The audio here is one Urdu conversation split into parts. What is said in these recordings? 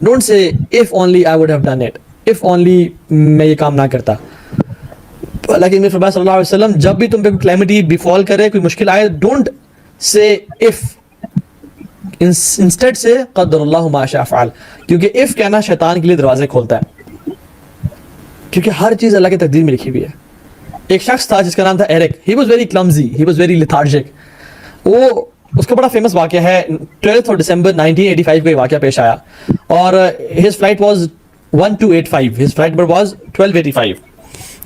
Don't say if only I would have done it, if only میں یہ کام نہ کرتا. لیکن میرے فرمان صلی اللہ علیہ وسلم جب بھی تم پہ کوئی کلیمٹی بیفال کرے, کوئی مشکل آئے, ڈونٹ سے if, انسٹیڈ سے قدر اللہ ما شاء فعل, کیونکہ if کہنا شیطان کے لیے دروازے کھولتا ہے, کیونکہ ہر چیز اللہ کی تقدیر میں لکھی ہوئی ہے. ایک شخص تھا جس کا نام تھا Eric, he was very clumsy, he was very lethargic. وہ اس کا بڑا فیمس واقعہ ہے, 12 دسمبر 1985 کو یہ واقعہ پیش آیا, اور his flight was 1285, his flight number was 1285.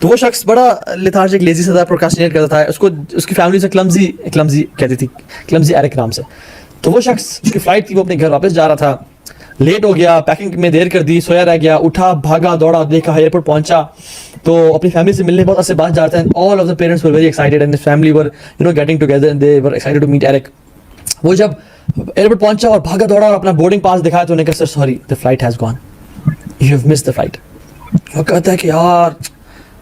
تو وہ شخص بڑا لیتھارجک, لیزی سے تھا, پروکراسٹینیٹ کرتا تھا. اس کو اس کی فیملی سے کلمزی کہتی تھی, کلمزی ایرک نام سے. تو وہ شخص, اس کی فلائٹ تھی, وہ اپنے گھر واپس جا رہا تھا, لیٹ ہو گیا, پیکنگ میں دیر کر دی, سویا رہ گیا, اٹھا, بھاگا دوڑا, دیکھا ایئرپورٹ پہنچا, تو اپنی فیملی سے ملنے بہت عرصے بعد جا رہا تھا. All of the parents were very excited and family were getting together and they were excited to meet Eric. وہ جب ایئرپورٹ پہنچا اور بھاگا دوڑا اور اپنا بورڈنگ پاس دکھایا, تو انہوں نے کہا sir sorry, the flight has gone, you have missed the flight. وہ کہتا ہے کہ یار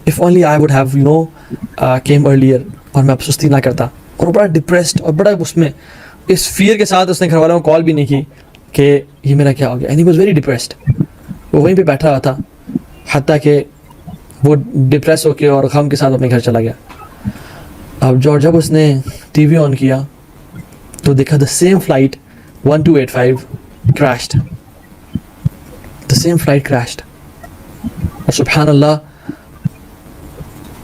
if only I would have came earlier, اور میں سستی نہ کرتا. اور بڑا ڈپریسڈ اور بڑا اس میں اس فیئر کے ساتھ اس نے گھر والوں کو کال بھی نہیں کی کہ یہ میرا کیا ہو گیا, and he was very depressed. وہ وہیں پہ بیٹھا ہوا تھا, حتیٰ کہ وہ ڈپریس ہو کے اور غم کے ساتھ اپنے گھر چلا گیا. اب جب اس نے ٹی وی آن کیا تو دیکھا the same flight 1285 crashed, the same flight crashed. اور سبحان اللہ,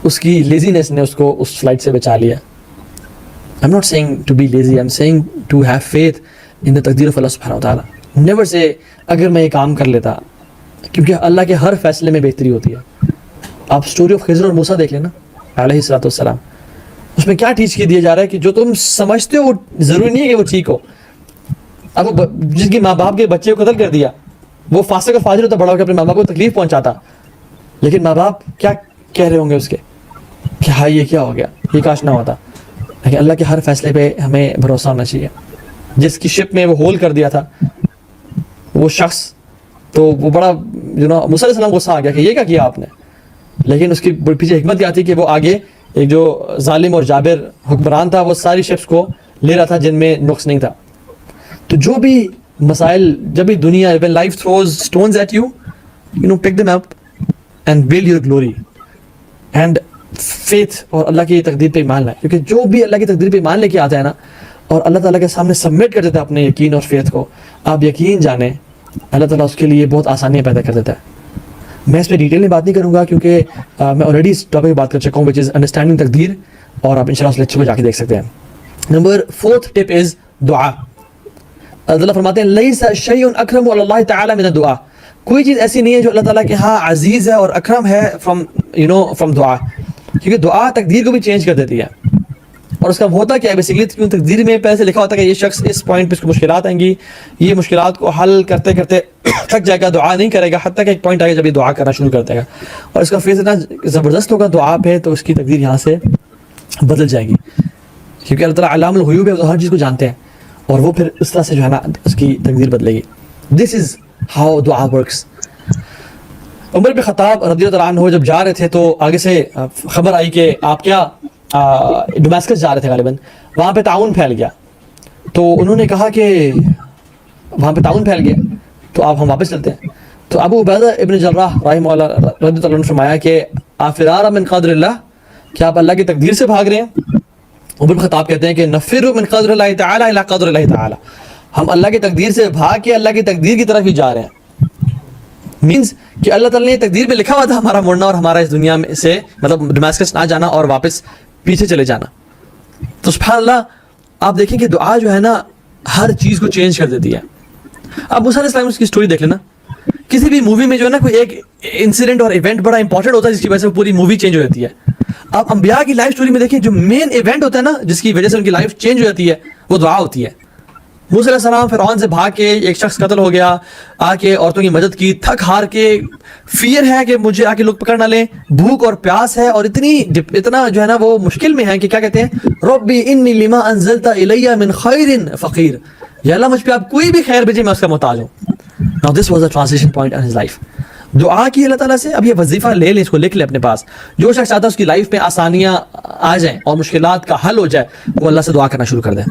اس کی لیزینس نے اس کو اس فلائٹ سے بچا لیا. I'm not saying to be lazy, I'm saying to have faith in the تقدیر of اللہ سبحانہ وتعالیٰ. Never say اگر میں یہ کام کر لیتا, کیونکہ اللہ کے ہر فیصلے میں بہتری ہوتی ہے. آپ اسٹوری آف خضر اور موسیٰ دیکھ لینا علیہ الصلوۃ والسلام, اس میں کیا ٹیچ کیا دیا جا رہا ہے کہ جو تم سمجھتے ہو وہ ضروری نہیں ہے کہ وہ ٹھیک ہو. اب جس کی ماں باپ کے بچے کو قتل کر دیا, وہ فاسق و فاجر ہوتا, بڑا ہو کے اپنے ماں باپ کو تکلیف پہنچاتا, لیکن ماں باپ کیا کہہ رہے ہوں گے اس کے کہ ہاں یہ کیا ہو گیا, یہ کاش نہ ہوتا. لیکن اللہ کے ہر فیصلے پہ ہمیں بھروسہ ہونا چاہیے. جس کی شپ میں وہ ہول کر دیا تھا وہ شخص, تو وہ بڑا موسیٰ علیہ السلام غصہ آ گیا کہ یہ کیا آپ نے, لیکن اس کی پیچھے حکمت کیا تھی کہ وہ آگے ایک جو ظالم اور جابر حکمران تھا, وہ ساری شپس کو لے رہا تھا جن میں نقص نہیں تھا. تو جو بھی مسائل, جب بھی دنیا, when life throws stones at you, pick them up and build your glory and faith, اور اللہ کی تقدیر پہ ایمان لائے. کیونکہ جو بھی اللہ کی تقدیر پہ ایمان لے کے آتا ہے نا, اور اللہ تعالیٰ کے سامنے سبمٹ کر دیتا ہے اپنے یقین اور فیتھ کو, آپ یقین جانیں اللہ تعالیٰ اس کے لیے بہت آسانیاں پیدا کر دیتا ہے. میں اس پہ ڈیٹیل میں بات نہیں کروں گا کیونکہ میں آلریڈی اس ٹاپک پہ بات کر چکا ہوں, وچ از انڈرسٹینڈنگ تقدیر, اور آپ انشاءاللہ اس لیکچر کو جا کے دیکھ سکتے ہیں. نمبر 4th ٹپ از دعا. اللہ فرماتے ہیں لیس شیء اکرم علی اللہ تعالی من الدعاء, کوئی چیز ایسی نہیں ہے جو اللہ تعالیٰ کے ہاں عزیز ہے اور اکرم ہے فرام دعا, کیونکہ دعا تقدیر کو بھی چینج کر دیتی ہے. اور اس کا ہوتا کیا ہے بیسیکلی, کیوں تقدیر میں پہلے سے لکھا ہوتا ہے کہ یہ شخص اس پوائنٹ پہ اس کو مشکلات آئیں گی, یہ مشکلات کو حل کرتے کرتے تھک جائے گا, دعا نہیں کرے گا, حتیٰ کہ ایک پوائنٹ آئے گا جب یہ دعا کرنا شروع کر دے گا, اور اس کا فیض اتنا زبردست ہوگا دعا پہ, تو اس کی تقدیر یہاں سے بدل جائے گی. کیونکہ اللہ تعالیٰ علام الغیوب ہے, وہ ہر چیز کو جانتے ہیں, اور وہ پھر اس طرح سے جو ہے نا اس کی تقدیر بدلے گی. دس از ہاؤ دعا ورکس. عمر بن خطاب رضی اللہ عنہ جب جا رہے تھے تو آگے سے خبر آئی کہ آپ کیا ڈماسکس جا رہے تھے غالباً, وہاں پہ تعاون پھیل گیا. تو انہوں نے کہا کہ وہاں پہ تعاون پھیل گیا تو آپ ہم واپس چلتے ہیں. تو ابو عبیدہ ابن جراح رحمہ اللہ رضی اللہ عنہ نے فرمایا کہ فرار من قدر اللہ, کیا آپ اللہ کی تقدیر سے بھاگ رہے ہیں؟ عمر بن خطاب کہتے ہیں کہ نفر من قدر اللہ تعالی الی قدر اللہ تعالی, ہم اللہ کی تقدیر سے بھاگ کے اللہ کی تقدیر کی طرف ہی جا رہے ہیں. مینس کہ اللہ تعالیٰ نے تقدیر میں لکھا ہوا تھا ہمارا مرنا اور ہمارا اس دنیا میں سے مطلب ڈماسکس نہ جانا اور واپس پیچھے چلے جانا. تو سبحان اللہ, آپ دیکھیں کہ دعا جو ہے نا ہر چیز کو چینج کر دیتی ہے. آپ موسیٰ علیہ السلام کی سٹوری دیکھ لینا, کسی بھی مووی میں جو ہے نا کوئی ایک انسیڈنٹ اور ایونٹ بڑا امپورٹنٹ ہوتا ہے جس کی وجہ سے پوری مووی چینج ہو جاتی ہے. آپ انبیاء کی لائف سٹوری میں دیکھیں, جو مین ایونٹ ہوتا ہے نا جس کی وجہ سے ان کی لائف چینج ہو جاتی ہے, وہ دعا ہوتی ہے. موسیٰ علیہ السلام فرعون سے بھاگ کے, ایک شخص قتل ہو گیا, آ کے عورتوں کی مدد کی, تھک ہار کے, فیئر ہے کہ مجھے آ کے لوگ پکڑ نہ لیں, بھوک اور پیاس ہے, اور اتنا جو ہے نا وہ مشکل میں ہے کہ کیا کہتے ہیں, ربی انی لما انزلت الی من خیر فقیر, یا اللہ مجھ پہ آپ کوئی بھی خیر بھیجے میں اس کا محتاج ہوں. Now this was a transition point in his life. دعا کی اللہ تعالیٰ سے. اب یہ وظیفہ لے لیں, اس کو لکھ لیں اپنے پاس. جو شخص چاہتا ہے اس کی لائف میں آسانیاں آ جائیں اور مشکلات کا حل ہو جائے, وہ اللہ سے دعا کرنا شروع کر دیں.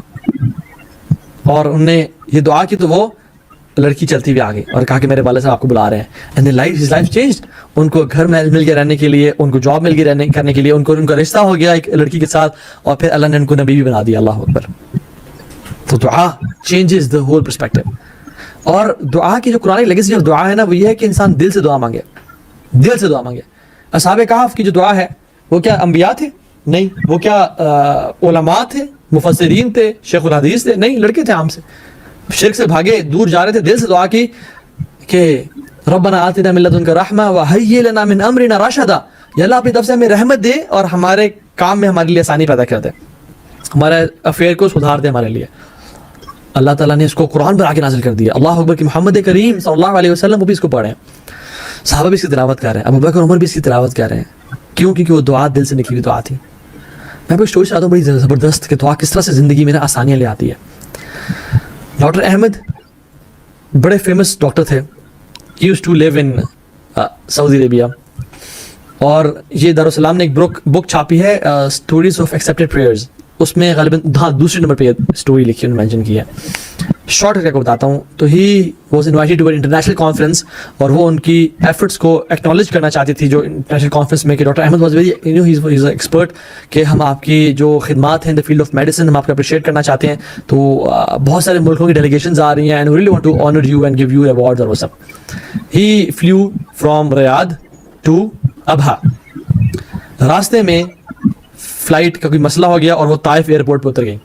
اور انہوں نے یہ دعا کی تو وہ لڑکی چلتی ہوئی آ گئی اور کہا کہ میرے والد صاحب آپ کو بلا رہے ہیں. And then his life changed. ان کو گھر مل گیا رہنے کے لیے, ان کو جاب مل گئی کرنے کے لیے, ان کا رشتہ ہو گیا ایک لڑکی کے ساتھ, اور پھر اللہ نے ان کو نبی بھی بنا دیا. اللہ اکبر. تو دعا چینجز دا ہول پرسپیکٹو. اور دعا کی جو قرآن کی لیگیسی آف دعا ہے نا, وہ یہ ہے کہ انسان دل سے دعا مانگے, دل سے دعا مانگے. اصحاب کہف کی جو دعا ہے وہ کیا انبیاء تھے؟ نہیں. وہ کیا علماء تھے, مفسرین تھے, شیخ الحدیث تھے؟ نہیں, لڑکے تھے عام سے, شرک سے بھاگے, دور جا رہے تھے, دل سے دعا کی کہ ربنا آتنا من لدنک رحمہ وہیئ لنا من امرنا رشدا. یا اللہ اپنی طرف سے ہمیں رحمت دے اور ہمارے کام میں ہمارے لیے آسانی پیدا کر دے, ہمارے افیئر کو سدھار دے ہمارے لیے. اللہ تعالیٰ نے اس کو قرآن پر آ کے نازل کر دیا. اللہ اکبر کہ محمد کریم صلی اللہ علیہ وسلم وہ بھی اس کو پڑھے ہیں, صحابہ بھی اس کی تلاوت کر رہے ہیں, ابوبکر عمر بھی اس کی تلاوت کر رہے ہیں. کیوں؟ کیونکہ وہ دعا دل سے نکلی ہوئی دعا تھی. میں آپ کو اسٹوری سناتا ہوں بڑی زبردست کہ دعا کس طرح سے زندگی میں نا آسانیاں لے آتی ہے. ڈاکٹر احمد بڑے فیمس ڈاکٹر تھے. ہی یوزڈ ٹو لیو ان سعودی عربیہ, اور یہ دارالسلام نے ایک بک چھاپی ہے اسٹوریز آف ایکسیپٹیڈ پریئرز. اس میں غالباً دوسرے نمبر پہ اسٹوری لکھی انہوں نے مینشن کی ہے. شارٹ کر کے بتاتا ہوں. تو he was invited to an international conference, اور وہ ان کی ایفرٹس کو ایکنالج کرنا چاہتی تھی جو انٹرنیشنل کانفرنس میں, کہ doctor Ahmed was very he is expert, کہ ہم آپ کی جو خدمات ہیں in the field of medicine ہم آپ کو اپریشیٹ کرنا چاہتے ہیں. تو بہت سارے ملکوں کی ڈیلیگیشنز آ رہی ہیں, and we really want to honour you and give you awards اور وہ سب. ہی فلیو فرام ریاض ٹو ابہا. راستے میں فلائٹ کا کوئی مسئلہ ہو گیا اور وہ طائف ایئرپورٹ پہ اتر گئی.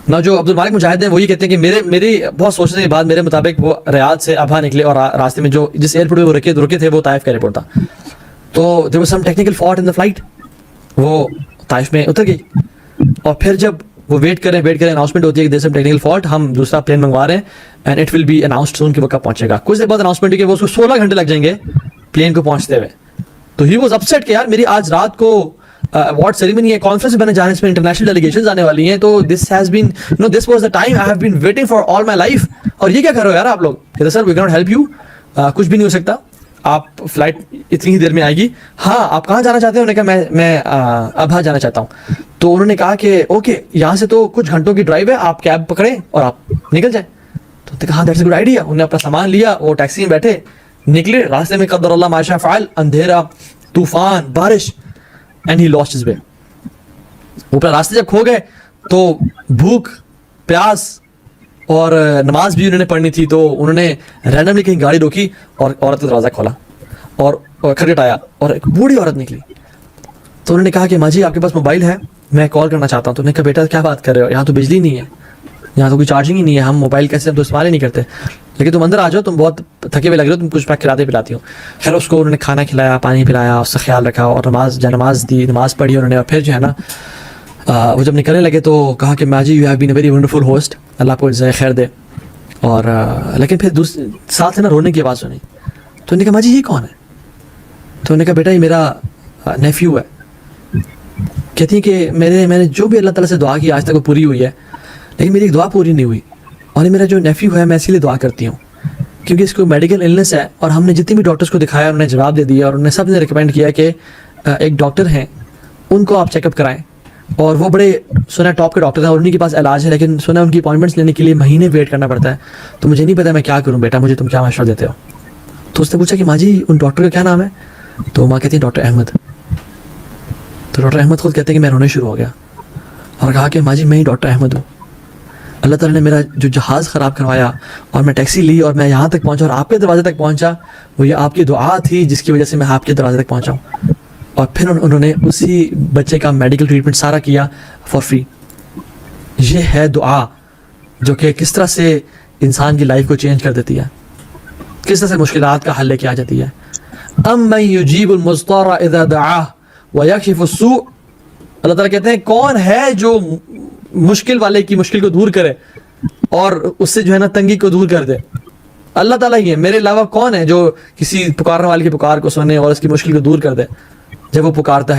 نہ جو عبد المالک مجاہد ہیں وہ یہ کہتے ہیں کہ میری بہت سوچنے کے بعد میرے مطابق وہ ریاض سے ابہا نکلے, اور راستے میں جو جس ایئرپورٹ پہ وہ رکے تھے وہ طائف کا ایئرپورٹ تھا. تو there was some technical fault in the flight, وہ طائف میں اتر گئی. اور پھر جب وہ ویٹ کریں اناؤنسمنٹ ہوتی ہے کہ دیر سم ٹیکنیکل فالٹ, ہم دوسرا پلین منگوا رہے ہیں and it will be announced soon کہ وہ کب پہنچے گا. کچھ دیر بعد اناؤنسمنٹ ہوئی کہ وہ اس کو 16 گھنٹے لگ جائیں گے پلین کو پہنچتے ہوئے. تو ہی واز اپسیٹ کہ یار میری آج رات کو award ceremony ہے, کانفرنس میں جانے, اس میں انٹرنیشنل ڈیلیگیشنز آنے والی ہیں, تو this has been this was the time I have been waiting for all my life, اور یہ کیا کر رہے ہو یار آپ لوگ. کہتے sir we can not help you, کچھ بھی نہیں ہو سکتا, آپ فلائٹ اتنی ہی دیر میں آئے گی. ہاں آپ کہاں جانا چاہتے ہیں؟ انہوں نے کہا میں ابہا جانا چاہتا ہوں. تو انہوں نے کہا کہ اوکے یہاں سے تو کچھ گھنٹوں کی ڈرائیو ہے, آپ کیب پکڑیں اور آپ نکل جائیں. تو کہا دیٹس اے گڈ آئیڈیا. انہوں نے اپنا سامان لیا, وہ ٹیکسی میں بیٹھے, نکلے. راستے میں قدر اللہ ما شاء فعل, اندھیرا, طوفان, بارش, and he lost his way. اوپر راستے جب کھو گئے تو بھوک, پیاس اور نماز بھی انہوں نے پڑھنی تھی, تو انہوں نے رینڈملی کہیں گاڑی روکی اور عورت کا دروازہ کھولا اور کھٹکھٹایا, اور ایک بوڑھی عورت نکلی. تو انہوں نے کہا کہ ماں جی آپ کے پاس موبائل ہے, میں کال کرنا چاہتا ہوں. تو انہوں نے کہا بیٹا کیا بات کر رہے ہو, یہاں تو بجلی نہیں ہے, یہاں تو کوئی چارجنگ ہی نہیں ہے, ہم موبائل کیسے ہم تو استعمال ہی نہیں کرتے, لیکن تم اندر آ جاؤ, تم بہت تھکے ہوئے لگ رہے ہو, تم کچھ پیک کھلاتے پلاتی ہوں. خیر اس کو انہوں نے کھانا کھلایا, پانی پلایا, اس کا خیال رکھا, اور نماز دی, نماز پڑھی انہوں نے. اور پھر جو ہے نا وہ جب نکلنے لگے تو کہا کہ ماں جی you have been a very wonderful host, اللہ آپ کو جزائے خیر دے. اور لیکن پھر ساتھ سے نا رونے کی آواز سنی. تو انہوں نے کہا ماں جی یہ کون ہے؟ تو انہوں نے کہا بیٹا یہ میرا نیفیو ہے. کہتی ہیں کہ میں نے جو بھی اللہ تعالیٰ سے دعا کی آج تک وہ پوری ہوئی ہے, لیکن میری ایک دعا پوری نہیں ہوئی, اور یہ میرا جو نیفیو ہے میں اسی لیے دعا کرتی ہوں کیونکہ اس کو میڈیکل النس ہے, اور ہم نے جتنی بھی ڈاکٹرس کو دکھایا انہوں نے جواب دے دیا, اور انہوں نے سب نے ریکمینڈ کیا کہ ایک ڈاکٹر ہیں ان کو آپ چیک اپ کرائیں, اور وہ بڑے سنا ٹاپ کے ڈاکٹر ہیں اور انہیں کے پاس علاج ہے, لیکن سنا ان کی اپوائنٹمنٹس لینے کے لیے مہینے ویٹ کرنا پڑتا ہے. تو مجھے نہیں پتا میں کیا کروں بیٹا, مجھے تم کیا مشورہ دیتے ہو؟ تو اس نے پوچھا کہ ماں جی ان ڈاکٹر کا کیا نام ہے؟ تو ماں کہتی ہیں ڈاکٹر احمد. تو ڈاکٹر احمد خود کہتے ہیں کہ میں رونے شروع ہو گیا اور کہا کہ ماں جی میں ہی ڈاکٹر احمد ہوں. اللہ تعالیٰ نے میرا جو جہاز خراب کروایا اور میں ٹیکسی لی اور میں یہاں تک پہنچا اور آپ کے دروازے تک پہنچا, وہ یہ آپ کی دعا تھی جس کی وجہ سے میں آپ کے دروازے تک پہنچا ہوں. اور پھر انہوں نے اسی بچے کا میڈیکل ٹریٹمنٹ سارا کیا فار فری. یہ ہے دعا جو کہ کس طرح سے انسان کی لائف کو چینج کر دیتی ہے, کس طرح سے مشکلات کا حل لے کے آ جاتی ہے. امن یجیب المضطر اذا دعاہ ویکشف السوء. اللہ تعالیٰ کہتے ہیں کون ہے جو مشکل والے کی مشکل کو دور کرے اور اس سے جو ہے نا تنگی کو دور کر دے. اللہ تعالیٰ ہی ہے, میرے علاوہ کون ہے جو کسی پکارنے والے کی پکار کو سنے اور اس کی مشکل کو دور کر دے جب وہ پکارتا ہے.